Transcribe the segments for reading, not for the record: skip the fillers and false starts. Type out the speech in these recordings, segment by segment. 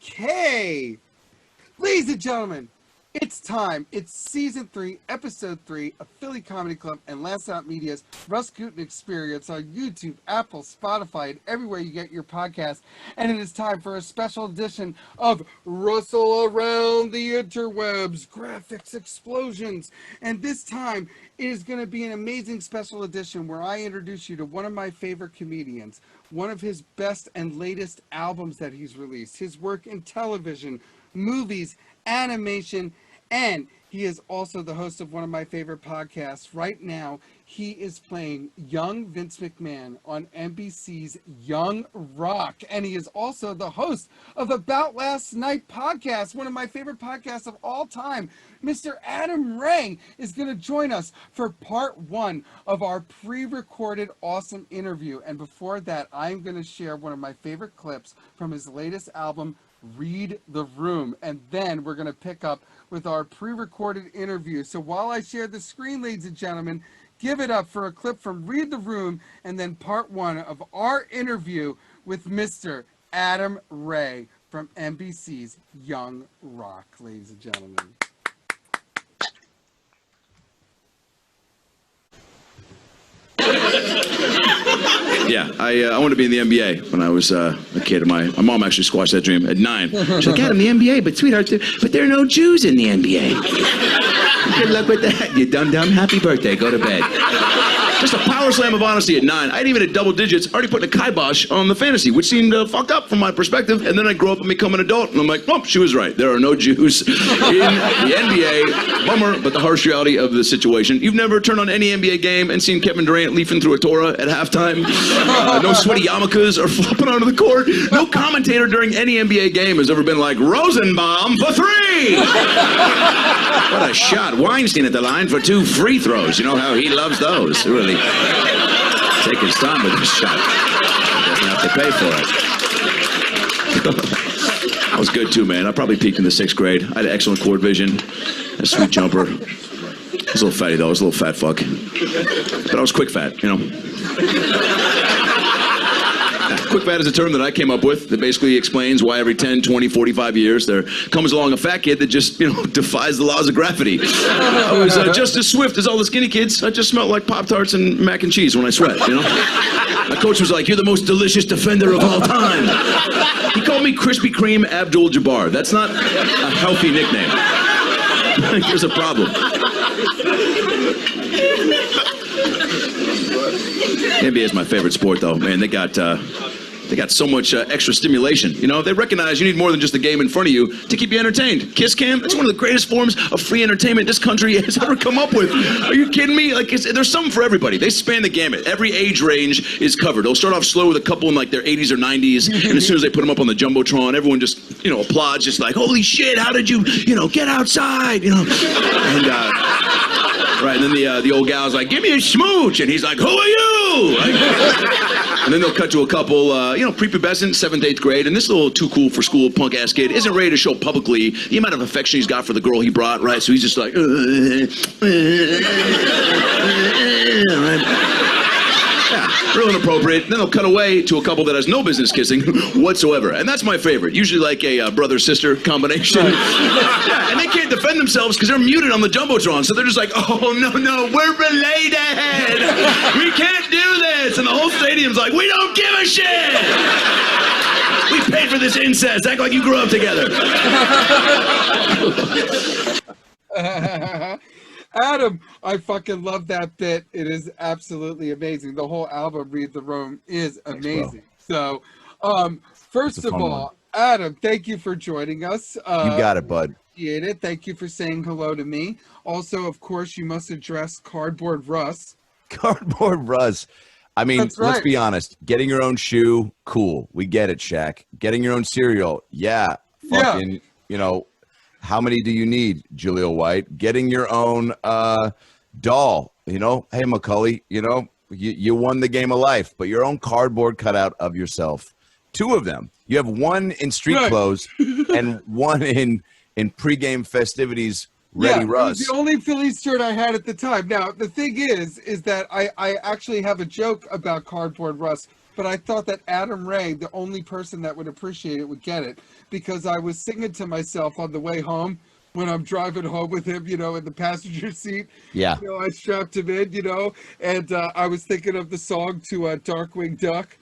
Okay, ladies and gentlemen, it's time. It's season 3, episode 3 of Philly Comedy Club and Last Out Media's RUS GUTIN experience on YouTube, Apple, Spotify, and everywhere you get your podcast. And it is time for a special edition of Rustle Around the Interwebs, Graphics Explosions. And this time, it is going to be an amazing special edition where I introduce you to one of my favorite comedians, one of his best and latest albums that he's released, his work in television, movies, animation, and he is also the host of one of my favorite podcasts. Right now, he is playing young Vince McMahon on NBC's Young Rock, and he is also the host of About Last Night podcast, one of my favorite podcasts of all time. Mr. Adam Ray is going to join us for part 1 of our pre-recorded awesome interview. And before that, I'm going to share one of my favorite clips from his latest album, Read the Room, and then we're going to pick up with our pre-recorded interview. So while I share the screen, ladies and gentlemen, give it up for a clip from Read the Room and then part 1 of our interview with Mr. Adam Ray from NBC's Young Rock, ladies and gentlemen. Yeah, I wanted to be in the NBA when I was a kid. My mom actually squashed that dream at 9. She's like, Adam, the NBA, but sweetheart, there are no Jews in the NBA. Good luck with that, you dumb. Happy birthday, go to bed. Just a power slam of honesty at 9. I'd even at double digits already put a kibosh on the fantasy, which seemed fucked up from my perspective. And then I grow up and become an adult, and I'm like, oh, she was right. There are no Jews in the NBA. Bummer, but the harsh reality of the situation. You've never turned on any NBA game and seen Kevin Durant leafing through a Torah at halftime. No sweaty yarmulkes are flopping onto the court. No commentator during any NBA game has ever been like, Rosenbaum for 3! What a shot. Weinstein at the line for 2 free throws. You know how he loves those. Really take his time with this shot. Doesn't have to pay for it. I was good too, man. I probably peaked in the 6th grade. I had excellent court vision, a sweet jumper. I was a little fatty though. I was a little fat fuck. But I was quick fat, you know. Quick fat is a term that I came up with that basically explains why every 10, 20, 45 years there comes along a fat kid that just, you know, defies the laws of gravity. I was just as swift as all the skinny kids. I just smelled like Pop-Tarts and mac and cheese when I sweat, you know? My coach was like, you're the most delicious defender of all time. He called me Krispy Kreme Abdul-Jabbar. That's not a healthy nickname. Here's a problem. NBA is my favorite sport, though. Man, they got so much extra stimulation. You know, they recognize you need more than just the game in front of you to keep you entertained. Kiss cam, it's one of the greatest forms of free entertainment this country has ever come up with. Are you kidding me? Like, there's something for everybody. They span the gamut. Every age range is covered. They'll start off slow with a couple in like their 80s or 90s, and as soon as they put them up on the Jumbotron, everyone just, you know, applauds, just like, holy shit, how did you, you know, get outside, you know? And, right, and then the old gal's like, give me a smooch, and he's like, who are you? Like, and then they'll cut to a couple, you know, prepubescent, 7th, 8th grade, and this little too cool for school punk-ass kid isn't ready to show publicly the amount of affection he's got for the girl he brought, right? So he's just like, right? Yeah, real inappropriate. Then they'll cut away to a couple that has no business kissing whatsoever. And that's my favorite. Usually like a brother-sister combination. Yeah, and they can't defend themselves because they're muted on the Jumbotron. So they're just like, oh, no, we're related. We can't do this. And the whole stadium's like, we don't give a shit. We paid for this incest. Act like you grew up together. Adam, I fucking love that bit. It is absolutely amazing. The whole album, Read the Room, is amazing. Thanks, so, first of all, Adam, thank you for joining us. You got it, bud. Appreciate it. Thank you for saying hello to me. Also, of course, you must address Cardboard Russ. Cardboard Russ. I mean, That's right. Let's be honest. Getting your own shoe, cool. We get it, Shaq. Getting your own cereal, yeah. Fucking, you know, how many do you need, Jaleel White? Getting your own doll, you know? Hey, McCully, you know, you won the game of life, but your own cardboard cutout of yourself. 2 of them. You have one in street clothes and one in pregame festivities. Ready, Russ. It was the only Phillies shirt I had at the time. Now, the thing is that I actually have a joke about Cardboard Russ but I thought that Adam Ray, the only person that would appreciate it, would get it, because I was singing to myself on the way home when I'm driving home with him, in the passenger seat. Yeah. I strapped him in, and I was thinking of the song to Darkwing Duck,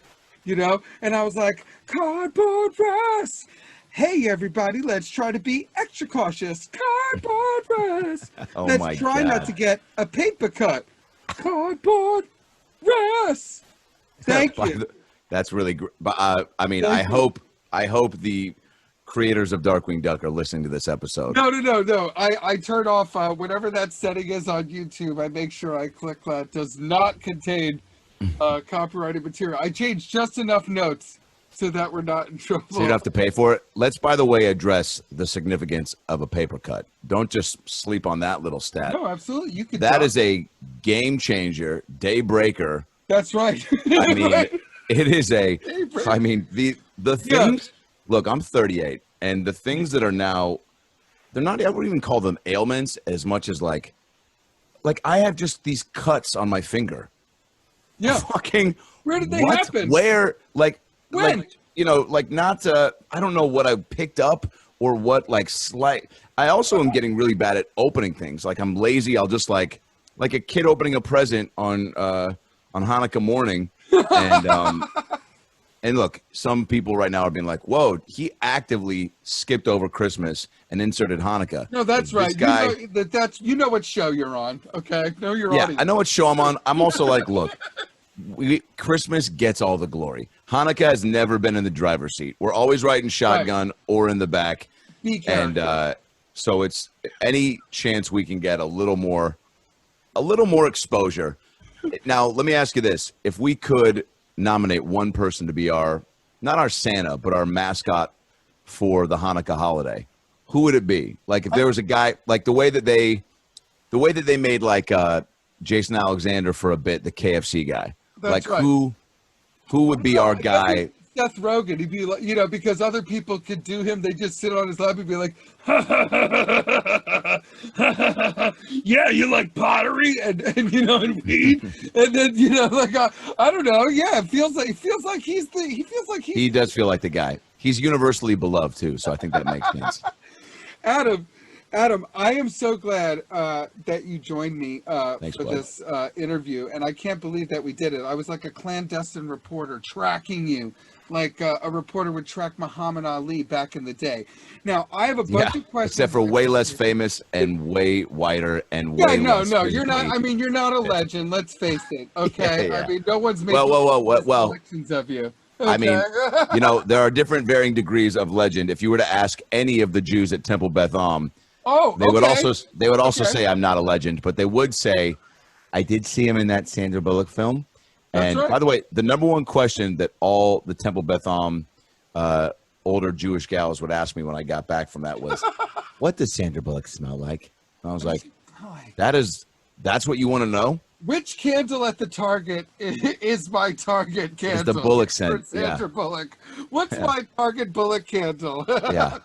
and I was like, cardboard Russ. Hey, everybody, let's try to be extra cautious. Cardboard Russ. Oh, let's try not to get a paper cut. Cardboard Russ. Thank you. That's really great. But I hope the creators of Darkwing Duck are listening to this episode. No. I turn off whatever that setting is on YouTube. I make sure I click that does not contain copyrighted material. I changed just enough notes so that we're not in trouble. So you don't have to pay for it. Let's, by the way, address the significance of a paper cut. Don't just sleep on that little stat. No, absolutely. You could. That is a game changer, day breaker. That's right. I mean, right. It is a. I mean, the things. Yeah. Look, I'm 38, and the things that are now, they're not. I wouldn't even call them ailments as much as like I have just these cuts on my finger. Yeah. Fucking. Where did they happen? Where? When? Not I don't know what I picked up or what slight. I also am getting really bad at opening things. Like I'm lazy. I'll just like a kid opening a present on Hanukkah morning. And look, some people right now are being like, whoa, he actively skipped over Christmas and inserted Hanukkah. No, that's right. Guy, you know what show you're on, okay? Know your audience. I know what show I'm on. I'm also like, look, Christmas gets all the glory. Hanukkah has never been in the driver's seat. We're always riding shotgun or in the back. And so it's any chance we can get a little more exposure. Now, let me ask you this. If we could nominate one person to be not our Santa, but our mascot for the Hanukkah holiday, who would it be? Like if there was a guy, like the way that they made Jason Alexander for a bit, the KFC guy. That's right. Who would be our guy? Seth Rogen. He'd be like, because other people could do him. They just sit on his lap and be like, yeah, you like pottery and weed, and then I don't know. Yeah, it feels like he does feel like the guy. He's universally beloved too, so I think that makes sense. Adam, I am so glad that you joined me Thanks, for this interview, and I can't believe that we did it. I was like a clandestine reporter tracking you, like a reporter would track Muhammad Ali back in the day. Now, I have a bunch of questions. Except for way less famous and way whiter and way less you're not. I mean, you're not a legend. Let's face it. Okay, Yeah. I mean, no one's making collections of you. Okay. I mean, there are different varying degrees of legend. If you were to ask any of the Jews at Temple Beth Am, they would also say I'm not a legend, but they would say I did see him in that Sandra Bullock film. And by the way, the number one question that all the Temple Beth Am older Jewish gals would ask me when I got back from that was, "What does Sandra Bullock smell like?" And I was like, "That's what you want to know?" Which candle at the Target is my Target candle? It's the Bullock scent. For Sandra Bullock. What's my Target Bullock candle? Yeah.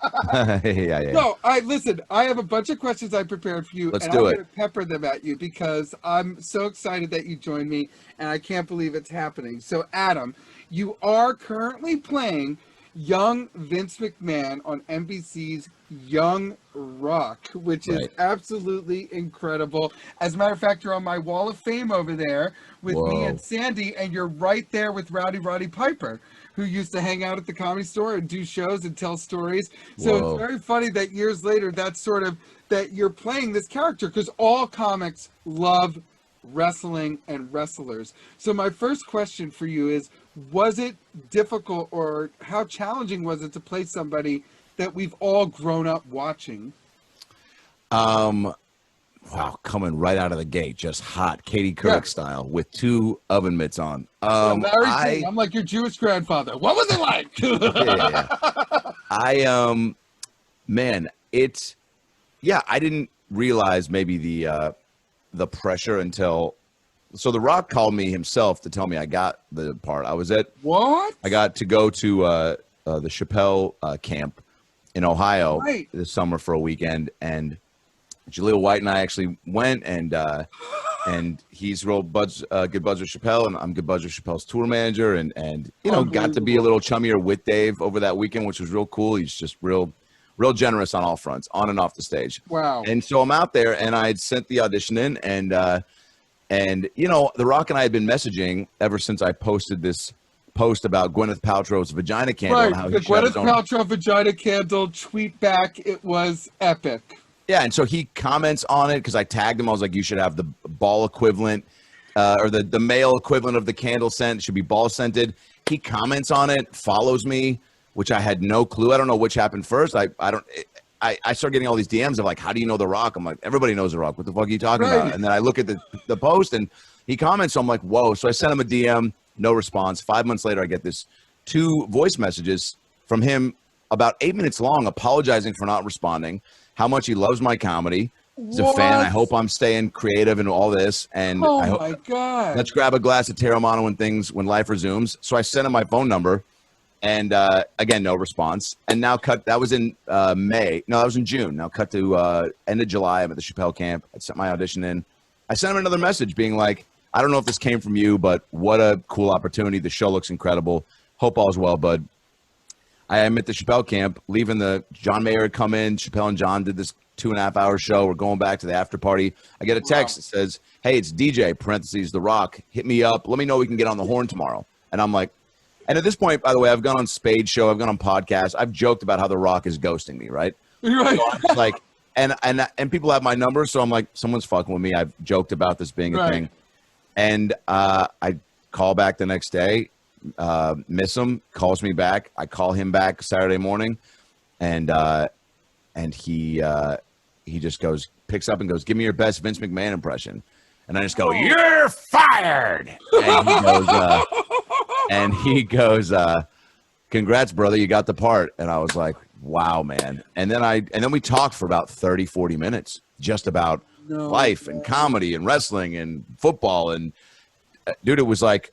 No, listen, I have a bunch of questions I prepared for you. Let's and do I'm it. going to pepper them at you because I'm so excited that you joined me, and I can't believe it's happening. So, Adam, you are currently playing young Vince McMahon on NBC's Young Rock, which is absolutely incredible. As a matter of fact, you're on my wall of fame over there with me and Sandy, and you're right there with Roddy Piper, who used to hang out at the Comedy Store and do shows and tell stories. So it's very funny that years later, that you're playing this character, because all comics love wrestling and wrestlers. So my first question for you is, was it difficult, or how challenging was it to play somebody that we've all grown up watching? Wow, coming right out of the gate, just hot, Katie Couric style, with 2 oven mitts on. I'm like your Jewish grandfather. What was it like? I didn't realize maybe the pressure until. So The Rock called me himself to tell me I got the part. I got to go to the Chappelle camp in Ohio this summer for a weekend, and Jaleel White and I actually went, and and he's real good buds with Chappelle, and I'm good buds with Chappelle's tour manager, and you know, got to be a little chummier with Dave over that weekend, which was real cool. He's just real generous on all fronts, on and off the stage. Wow. And so I'm out there, and I had sent the audition in, and you know, The Rock and I had been messaging ever since I posted this post about Gwyneth Paltrow's vagina candle. Right, And how the he shot his Gwyneth Paltrow vagina candle tweet back. It was epic. Yeah, and so he comments on it because I tagged him. I was like, you should have the ball equivalent or the male equivalent of the candle scent. It should be ball scented. He comments on it, follows me, which I had no clue. I don't know which happened first. I start getting all these DMs of like, how do you know The Rock? I'm like, everybody knows The Rock. What the fuck are you talking about? And then I look at the post and he comments. So I'm like, whoa. So I sent him a DM, no response. 5 months later, I get this 2 voice messages from him about 8 minutes long, apologizing for not responding, how much he loves my comedy. He's a fan. I hope I'm staying creative in all this. And I hope, my God. Let's grab a glass of Terramano when life resumes. So I sent him my phone number, and again, no response. And now that was in May. No, that was in June. Now cut to end of July. I'm at the Chappelle camp. I sent my audition in. I sent him another message being like, I don't know if this came from you, but what a cool opportunity. The show looks incredible. Hope all's well, bud. I am at the Chappelle camp, leaving John Mayer had come in. Chappelle and John did this 2.5-hour show. We're going back to the after party. I get a text that says, hey, it's DJ, parentheses, The Rock. Hit me up. Let me know we can get on the horn tomorrow. And I'm like, and at this point, by the way, I've gone on Spade Show. I've gone on podcasts. I've joked about how The Rock is ghosting me, right? Right. So I'm just like, and people have my number. So I'm like, someone's fucking with me. I've joked about this being a thing. And I call back the next day. Miss him, calls me back. I call him back Saturday morning, and he just picks up and goes, give me your best Vince McMahon impression. And I just go, you're fired. And he goes, congrats, brother, you got the part. And I was like, wow, man. And then we talked for about 30-40 minutes just about life and comedy and wrestling and football. And dude, it was like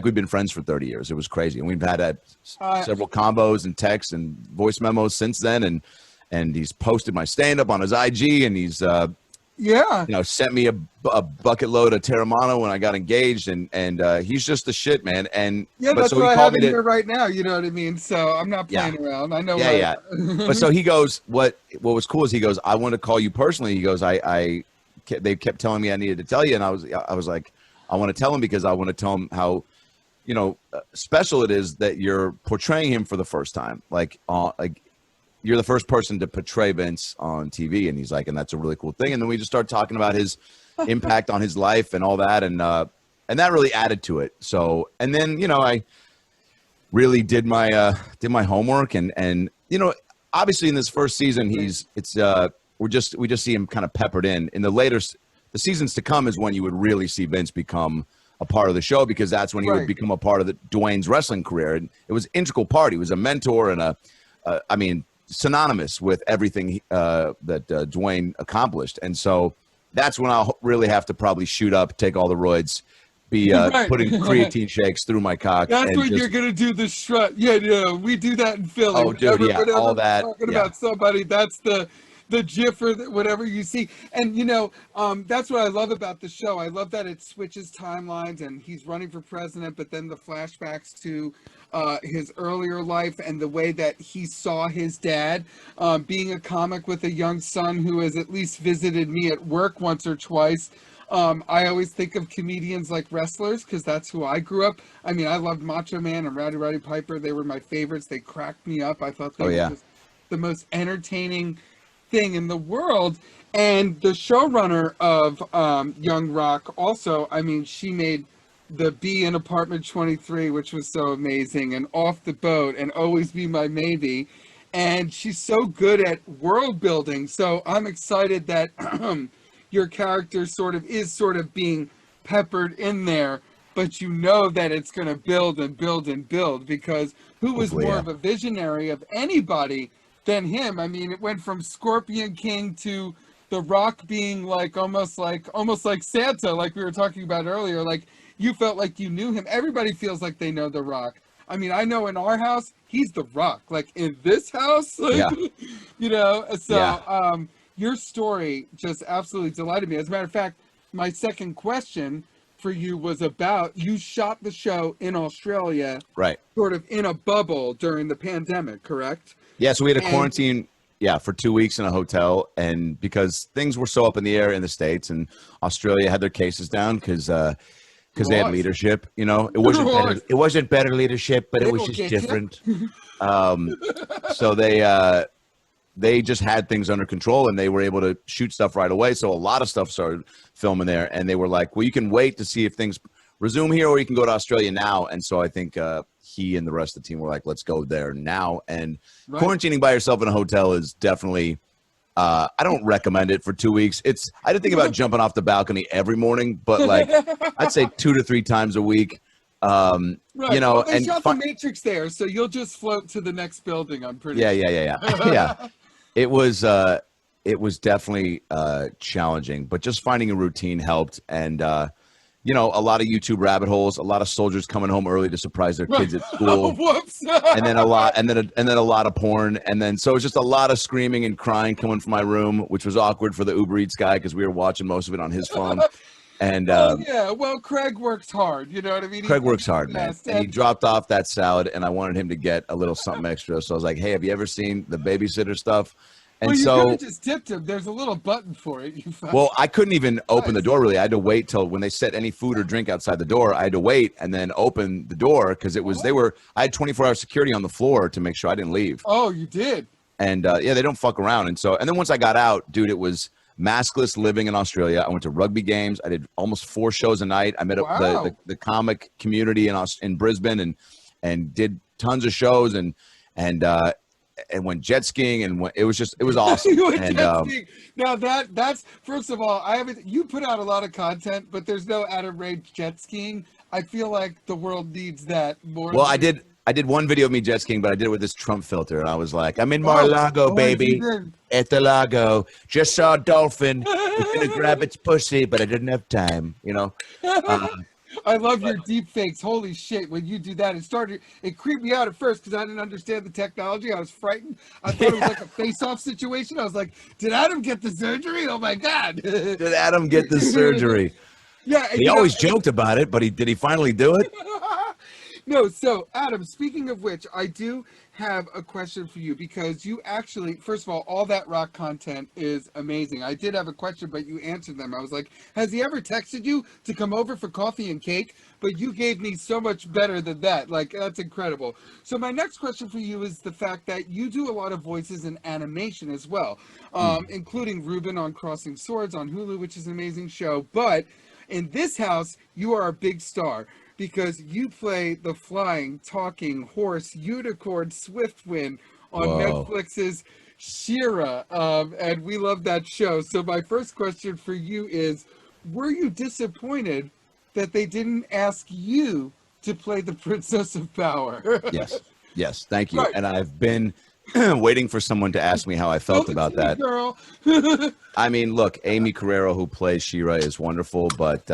we've been friends for 30 years. It was crazy. And we've had several combos and texts and voice memos since then. And he's posted my stand-up on his IG, and he's sent me a bucket load of Terramano when I got engaged, and he's just the shit, man. And that's what I have in here right now. You know what I mean? So I'm not playing around. I know. But so he goes, what was cool is he goes, I want to call you personally. He goes, they kept telling me I needed to tell you, and I was like, I want to tell him because I want to tell him how, special it is that you're portraying him for the first time. Like you're the first person to portray Vince on TV. And he's like, and that's a really cool thing. And then we just started talking about his impact on his life and all that. And that really added to it. So, and then, I really did my homework and, obviously in this first season, we just see him kind of peppered in the seasons to come is when you would really see Vince become a part of the show, because that's when he would become a part of Dwayne's wrestling career. And it was an integral part. He was a mentor and synonymous with everything that Dwayne accomplished. And so that's when I'll really have to probably shoot up, take all the roids, be putting creatine shakes through my cock. That's when you're going to do the strut. Yeah, we do that in Philly. Oh, dude, whenever all that. Talking about somebody, that's the GIF or whatever you see. And, that's what I love about the show. I love that it switches timelines, and he's running for president, but then the flashbacks to his earlier life and the way that he saw his dad, being a comic with a young son who has at least visited me at work once or twice. I always think of comedians like wrestlers because that's who I grew up. I mean, I loved Macho Man and Rowdy Piper. They were my favorites. They cracked me up. I thought they were just the most entertaining thing in the world. And the showrunner of Young Rock also, I mean, she made the Bee in Apartment 23, which was so amazing, and Off the Boat, and Always Be My Maybe. And she's so good at world building. So I'm excited that your character sort of being peppered in there, but you know that it's going to build and build and build, because who was more of a visionary of anybody than him? I mean, it went from Scorpion King to The Rock being almost like Santa, like we were talking about earlier. Like, you felt like you knew him. Everybody feels like they know The Rock. I mean, I know in our house, he's The Rock. Like, in this house, so your story just absolutely delighted me. As a matter of fact, my second question for you was about, you shot the show in Australia, right? Sort of in a bubble during the pandemic, correct? Yeah, so we had a quarantine, for 2 weeks in a hotel, and because things were so up in the air in the States, and Australia had their cases down because they had leadership. You know, it wasn't better leadership, but it was just different. So they just had things under control, and they were able to shoot stuff right away. So a lot of stuff started filming there, and they were like, well, you can wait to see if things resume here, or you can go to Australia now. And so I think he and the rest of the team were like, let's go there now. And quarantining by yourself in a hotel is definitely, I don't recommend it for 2 weeks. I didn't think about jumping off the balcony every morning, but like I'd say 2 to 3 times a week. You know, well, they shot the Matrix there, so you'll just float to the next building. I'm pretty sure. Yeah. It was definitely challenging, but just finding a routine helped. And you know, a lot of YouTube rabbit holes, a lot of soldiers coming home early to surprise their kids at school. Whoops. And then a lot of porn, and then so it's just a lot of screaming and crying coming from my room, which was awkward for the Uber Eats guy because we were watching most of it on his phone. And well, Craig works hard, you know what I mean? Craig works hard, man. And he dropped off that salad, and I wanted him to get a little something extra. So I was like, hey, have you ever seen the babysitter stuff? And well, you so could have just tipped him. There's a little button for it. Well, I couldn't even open the door, really. I had to wait till when they set any food or drink outside the door. I had to wait and then open the door because it was I had 24-hour security on the floor to make sure I didn't leave. Oh, you did? And they don't fuck around. And then once I got out, dude, it was maskless living in Australia. I went to rugby games. I did almost 4 shows a night. I met up the comic community in Brisbane and did tons of shows and went jet skiing, and it was awesome. Now that's first of all, you put out a lot of content, but there's no out of range jet skiing. I feel like the world needs that more. Well, I did one video of me jet skiing, but I did it with this Trump filter, and I was like, I'm in Mar-a-Lago, baby, at the lago. Just saw a dolphin. Was gonna grab its pussy, but I didn't have time. You know. I love your deep fakes. Holy shit. When you do that, it creeped me out at first because I didn't understand the technology. I was frightened. I thought it was like a face-off situation. I was like, did Adam get the surgery? Oh my God. Did Adam get the surgery? Yeah. He always joked about it, but did he finally do it? No, so Adam, speaking of which, I do have a question for you because you actually, first of all that rock content is amazing. I did have a question, but you answered them. I was like, has he ever texted you to come over for coffee and cake? But you gave me so much better than that. Like, that's incredible. So my next question for you is the fact that you do a lot of voices in animation as well, including Ruben on Crossing Swords on Hulu, which is an amazing show. But in this house, you are a big star, because you play the flying, talking horse unicorn Swiftwind on Netflix's She-Ra, and we love that show. So my first question for you is, were you disappointed that they didn't ask you to play the Princess of Power? Yes, thank you. Right. And I've been waiting for someone to ask me how I felt about that. Girl. I mean, look, Amy Carrero, who plays She-Ra, is wonderful, but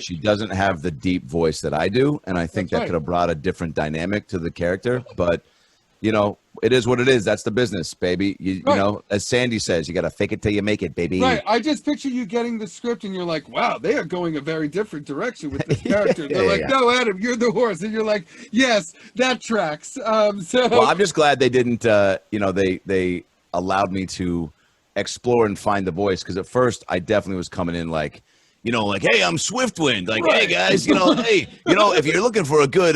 she doesn't have the deep voice that I do, and I think that could have brought a different dynamic to the character. But, you know, it is what it is. That's the business, baby. You know, as Sandy says, you got to fake it till you make it, baby. Right. I just picture you getting the script, and you're like, wow, they are going a very different direction with this character. They're like, no, Adam, you're the horse. And you're like, yes, that tracks. Well, I'm just glad they didn't, they allowed me to explore and find the voice, because at first I definitely was coming in like, hey, I'm Swiftwind. Like, hey, guys, if you're looking for a good,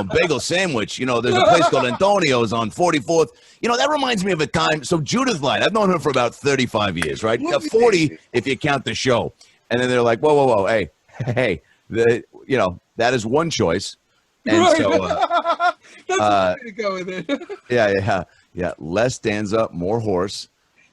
bagel sandwich, there's a place called Antonio's on 44th. That reminds me of a time. So Judith Light, I've known her for about 35 years, right? 40 if you count the show. And then they're like, whoa, hey, that is one choice. And so that's the way to go with it. Yeah. Less Danza, more horse.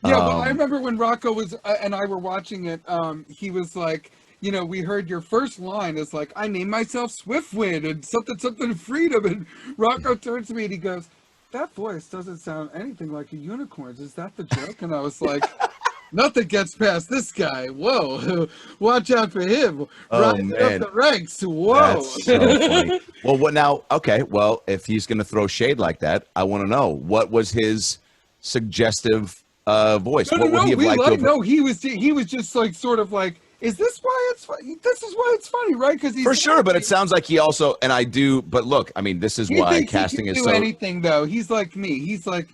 Yeah, but I remember when Rocco was and I were watching it, he was like, we heard your first line is like, I named myself Swiftwind and something freedom. And Rocco turns to me and he goes, that voice doesn't sound anything like a unicorn's. Is that the joke? And I was like, nothing gets past this guy. Whoa, watch out for him. Rising up the ranks. Whoa. That's so funny. Well, what now? Okay, well, if he's going to throw shade like that, I want to know, what was his suggestive voice? No, he was just like sort of like, Is this why it's funny? This is why it's funny, right? Because he's For sure, but it sounds like he also, and I do, but look, I mean, this is he why thinks casting he can is do so. anything, though. He's like me. He's like,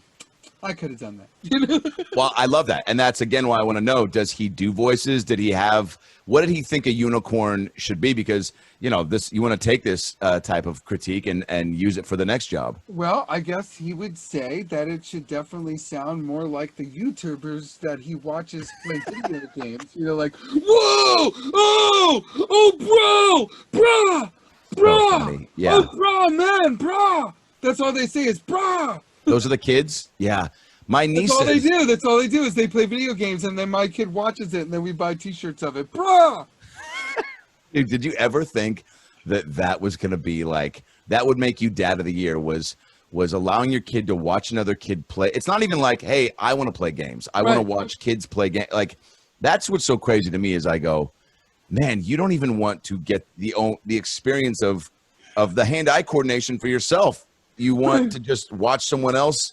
I could have done that. Well, I love that. And that's, again, why I want to know, does he do voices? Did he have, what did he think a unicorn should be? Because, you know, this, you want to take this type of critique and use it for the next job. Well, I guess he would say that it should definitely sound more like the YouTubers that he watches play video games. You know, like, whoa, oh, brah, funny. Yeah. oh, brah, man, brah. That's all they say is brah. Those are the kids? Yeah. My niece. That's all they do. That's all they do is they play video games, and then my kid watches it, and then we buy T-shirts of it. Brah. Dude, did you ever think that that was going to be like, that would make you dad of the year, was allowing your kid to watch another kid play? It's not even like, hey, I want to play games. I want to watch kids play games. Like, that's what's so crazy to me is I go, man, you don't even want to get the experience of the hand-eye coordination for yourself. You want to just watch someone else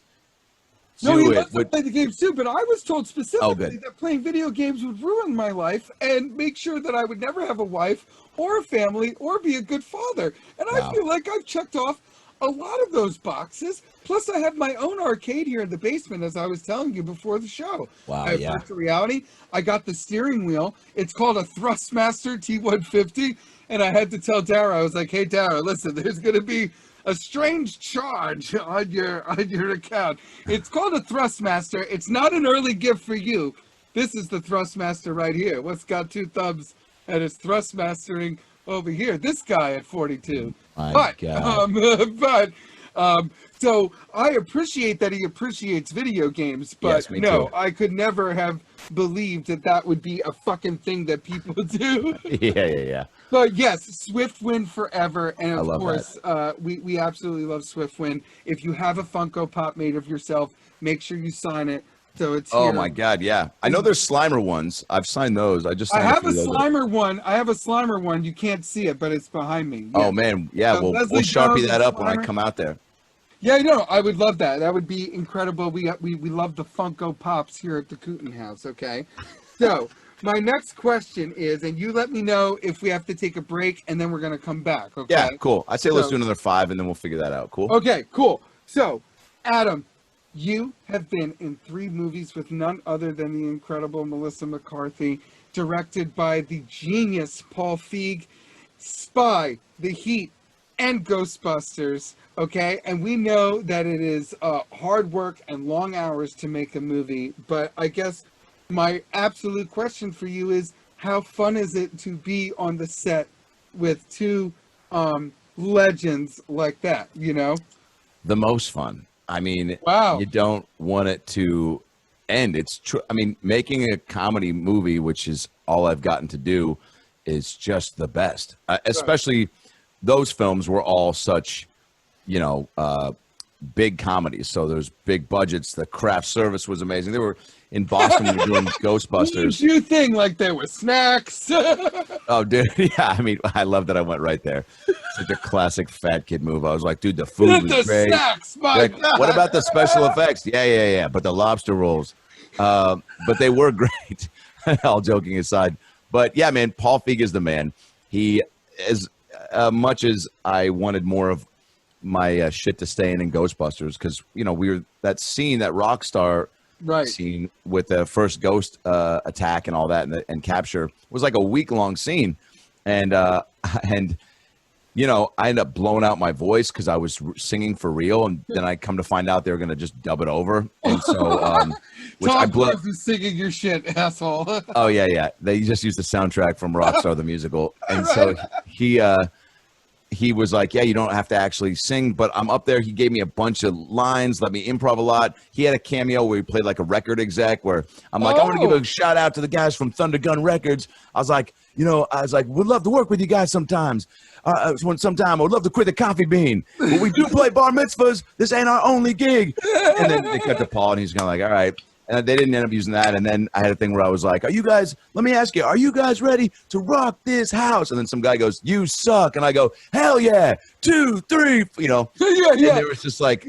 No, he do wants it. to play the games too, but I was told specifically good. that playing video games would ruin my life and make sure that I would never have a wife or a family or be a good father. And I feel like I've checked off a lot of those boxes. Plus, I have my own arcade here in the basement, as I was telling you before the show. Wow, I have virtual reality. I got the steering wheel. It's called a Thrustmaster T150. And I had to tell Dara, I was like, hey, Dara, listen, there's going to be a strange charge on your account. It's called a Thrustmaster. It's not an early gift for you. This is the Thrustmaster right here. What's got two thumbs and is Thrustmastering over here? This guy at 42. So I appreciate that he appreciates video games, but yes, no, I could never have believed that would be a fucking thing that people do. Yeah. But yes, Swift Win forever, and of course, that. We absolutely love Swift Win. If you have a Funko Pop made of yourself, make sure you sign it. So it's oh here. my God, yeah. I know there's Slimer ones. I've signed those. I have a Slimer one. I have a Slimer one. You can't see it, but it's behind me. Yeah. Oh man, yeah. So we'll Sharpie that up when I come out there. Yeah, no, I would love that. That would be incredible. We love the Funko Pops here at the Cooten House. Okay, so my next question is, and you let me know if we have to take a break, and then we're gonna come back. Okay? Yeah, cool. I say let's do another 5, and then we'll figure that out. Cool. Okay, cool. So, Adam, you have been in 3 movies with none other than the incredible Melissa McCarthy, directed by the genius Paul Feig, Spy, The Heat, and Ghostbusters. Okay, and we know that it is hard work and long hours to make a movie, but I guess my absolute question for you is, how fun is it to be on the set with 2 legends like that, you know? The most fun. I mean, wow. You don't want it to end. It's true. I mean, making a comedy movie, which is all I've gotten to do, is just the best. Especially those films were all such, you know, big comedies. So there's big budgets. The craft service was amazing. They were in Boston. We were doing Ghostbusters. You think like there were snacks? Oh, dude. Yeah. I mean, I love that I went right there. Such a classic fat kid move. I was like, dude, the food was great. Snacks, my like, God. What about the special effects? Yeah. But the lobster rolls. But they were great. All joking aside. But yeah, man, Paul Feig is the man. He, as much as I wanted more of my shit to stay in Ghostbusters, because, you know, we were that scene, that rock star scene with the first ghost attack and all that, and capture was like a week-long scene. And you know, I ended up blowing out my voice because I was singing for real, and then I come to find out they were going to just dub it over. And so, which Tom I blew. Cruise is singing your shit, asshole. Oh yeah. They just used the soundtrack from Rockstar the musical, and so he was like, yeah, you don't have to actually sing, but I'm up there. He gave me a bunch of lines, let me improv a lot. He had a cameo where he played like a record exec, where I'm like, I want to give a shout out to the guys from Thunder Gun Records. I was like, would love to work with you guys sometimes. Sometime I would love to quit the coffee bean, but we do play bar mitzvahs. This ain't our only gig. And then they cut to Paul, and he's kind of like, all right. And they didn't end up using that. And then I had a thing where I was like, let me ask you, are you guys ready to rock this house? And then some guy goes, you suck. And I go, hell yeah, 2, 3, you know. Yeah. And there was just like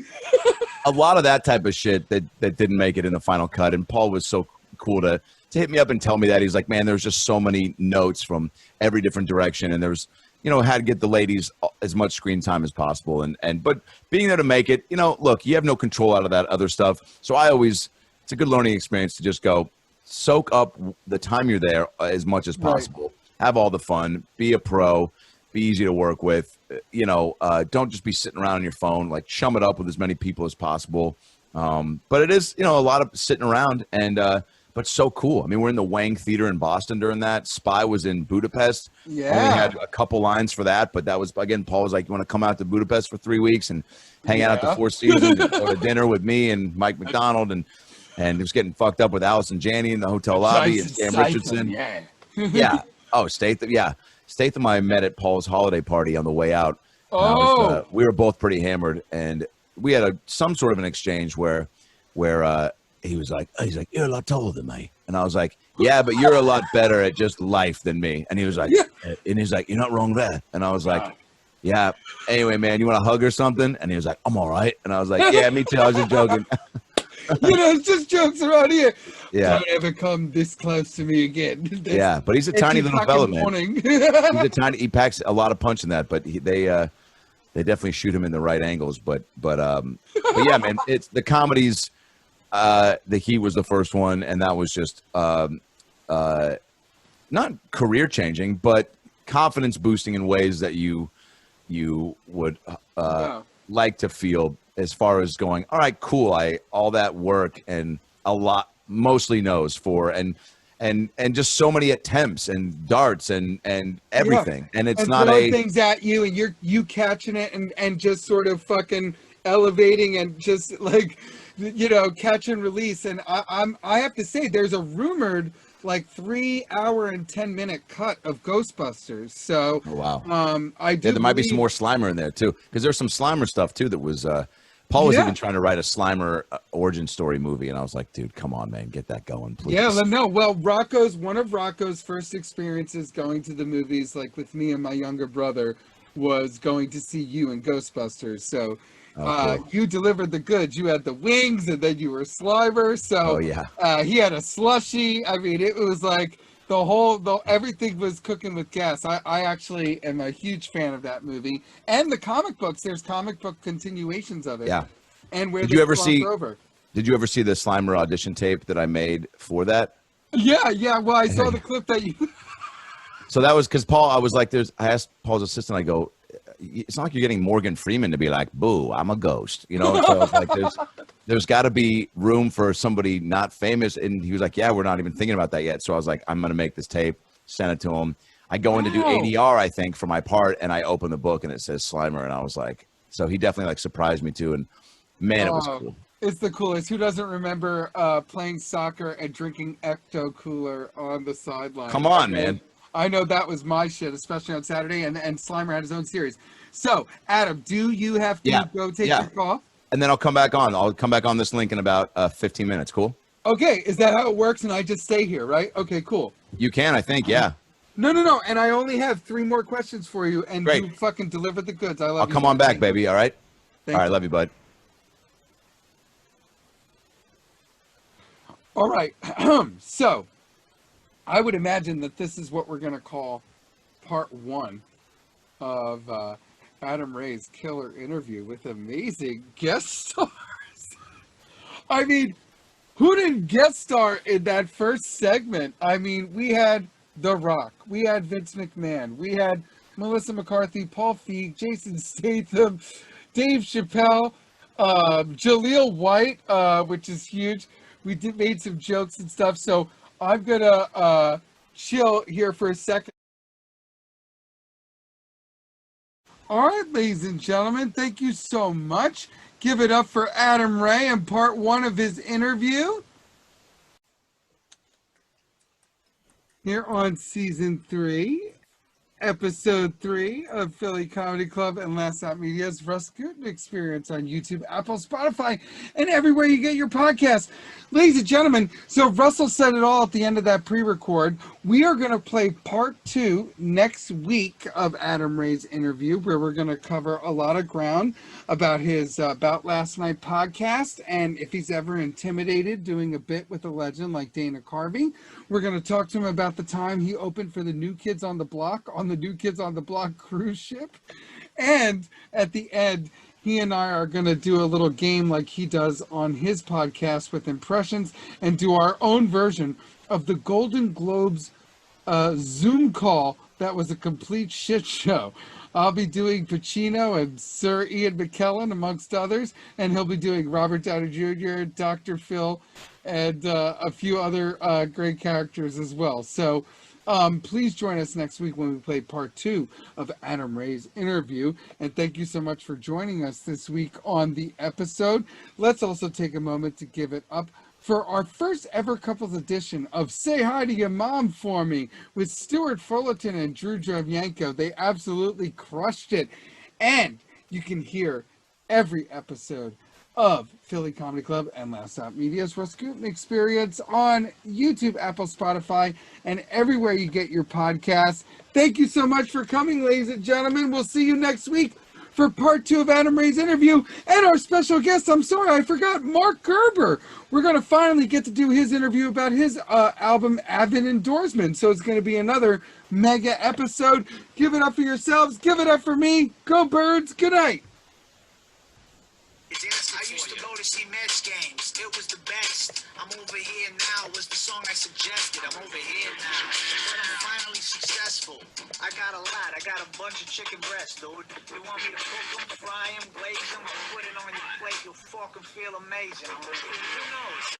a lot of that type of shit that didn't make it in the final cut. And Paul was so cool to to hit me up and tell me that. He's like, man, there's just so many notes from every different direction, and there's, you know, had to get the ladies as much screen time as possible, but being there to make it, you know, look, you have no control out of that other stuff. So it's a good learning experience to just go soak up the time you're there as much as possible. Right. Have all the fun, be a pro, be easy to work with, you know, don't just be sitting around on your phone, like chum it up with as many people as possible. But it is, you know, a lot of sitting around but so cool. I mean, we're in the Wang Theater in Boston during that. Spy was in Budapest. Yeah. Only had a couple lines for that, but that was, again, Paul was like, you want to come out to Budapest for 3 weeks and hang out at the Four Seasons and go to dinner with me and Mike McDonald, and he was getting fucked up with Allison Janney in the hotel lobby and Sam Richardson. Yeah. Yeah. Oh, Statham. Yeah. Statham I met at Paul's holiday party on the way out. Oh. We were both pretty hammered, and we had some sort of an exchange where he was like, you're a lot taller than me. And I was like, yeah, but you're a lot better at just life than me. And he was like, you're not wrong there. And I was like, yeah. Anyway, man, you want a hug or something? And he was like, I'm all right. And I was like, yeah, me too. I was just joking. You know, it's just jokes around here. Yeah. Don't ever come this close to me again. Yeah, but he's a tiny little fella, man. He packs a lot of punch in that, but they definitely shoot him in the right angles. But yeah, man, it's the comedies. The Heat was the first one, and that was just not career changing, but confidence boosting in ways that you would like to feel, as far as going, all right, cool, all that work and a lot, mostly no's for, and just so many attempts and darts and everything, and it's not things at you, and you catching it and just sort of fucking elevating and just like, you know, catch and release. And I have to say, there's a rumored like 3 hour and 10-minute cut of Ghostbusters. So there might be some more Slimer in there too, because there's some Slimer stuff too that was Paul was even trying to write a Slimer origin story movie, and I was like, dude, come on, man, get that going, please. Yeah, no, well, one of Rocco's first experiences going to the movies, like with me and my younger brother, was going to see you in Ghostbusters. So cool. You delivered the goods. You had the wings, and then you were Slimer. So he had a slushie. I mean, it was like everything was cooking with gas. I actually am a huge fan of that movie and the comic books. There's comic book continuations of it. Yeah. And where did you ever see the Slimer audition tape that I made for that? Yeah. Well, I saw the clip that you. So that was because Paul. I asked Paul's assistant. I go, it's not like you're getting Morgan Freeman to be like, boo, I'm a ghost, you know? So it's like, there's got to be room for somebody not famous. And he was like, yeah, we're not even thinking about that yet. So I was like, I'm going to make this tape, send it to him. I go in to do ADR, I think, for my part, and I open the book and it says Slimer. And I was like, so he definitely like surprised me too. And man, it was cool. It's the coolest. Who doesn't remember playing soccer and drinking Ecto-Cooler on the sideline? Come on, man. I know that was my shit, especially on Saturday, and Slimer had his own series. So, Adam, do you have to go take your call? And then I'll come back on. I'll come back on this link in about 15 minutes. Cool? Okay. Is that how it works? And I just stay here, right? Okay, cool. You can, I think, yeah. No. And I only have 3 more questions for you, and you fucking deliver the goods. I love you. I'll come on back, baby, all right? All right, love you, bud. All right. So, I would imagine that this is what we're going to call part 1 of Adam Ray's killer interview with amazing guest stars. I mean, who didn't guest star in that first segment? I mean, we had The Rock, we had Vince McMahon, we had Melissa McCarthy, Paul Feig, Jason Statham, Dave Chappelle, Jaleel White, which is huge. We made some jokes and stuff, so I'm going to chill here for a second. All right, ladies and gentlemen, thank you so much. Give it up for Adam Ray in part 1 of his interview here on season 3. Episode 3 of Philly Comedy Club and Last Out Media's RUS GUTIN Experience on YouTube, Apple, Spotify, and everywhere you get your podcasts. Ladies and gentlemen, so Russell said it all at the end of that pre-record. We are going to play part 2 next week of Adam Ray's interview, where we're going to cover a lot of ground about his About Last Night podcast, and if he's ever intimidated doing a bit with a legend like Dana Carvey. We're going to talk to him about the time he opened for the New Kids on the Block on the New Kids on the Block cruise ship. And at the end, he and I are going to do a little game like he does on his podcast with impressions and do our own version of the Golden Globes Zoom call that was a complete shit show. I'll be doing Pacino and Sir Ian McKellen, amongst others, and he'll be doing Robert Downey Jr., Dr. Phil, and a few other great characters as well. So please join us next week when we play part 2 of Adam Ray's interview. And thank you so much for joining us this week on the episode. Let's also take a moment to give it up for our first ever couples edition of Say Hi to Your Mom For Me with Stuart Fullerton and Drew Drovyanko. They absolutely crushed it. And you can hear every episode of Philly Comedy Club and Last Out Media's RUS GUTIN Experience on YouTube, Apple, Spotify, and everywhere you get your podcasts. Thank you so much for coming, ladies and gentlemen. We'll see you next week for part 2 of Adam Ray's interview. And our special guest, I'm sorry, I forgot, Mark Gerber. We're going to finally get to do his interview about his album, Avid Endorsement. So it's going to be another mega episode. Give it up for yourselves. Give it up for me. Go Birds. Good night. I used to go to see Mets games. It was the best. I'm over here now was the song I suggested. I'm over here now. But I'm finally successful. I got a lot. I got a bunch of chicken breasts, dude. You want me to cook them, fry them, glaze them, put it on your plate, you'll fucking feel amazing. Who knows?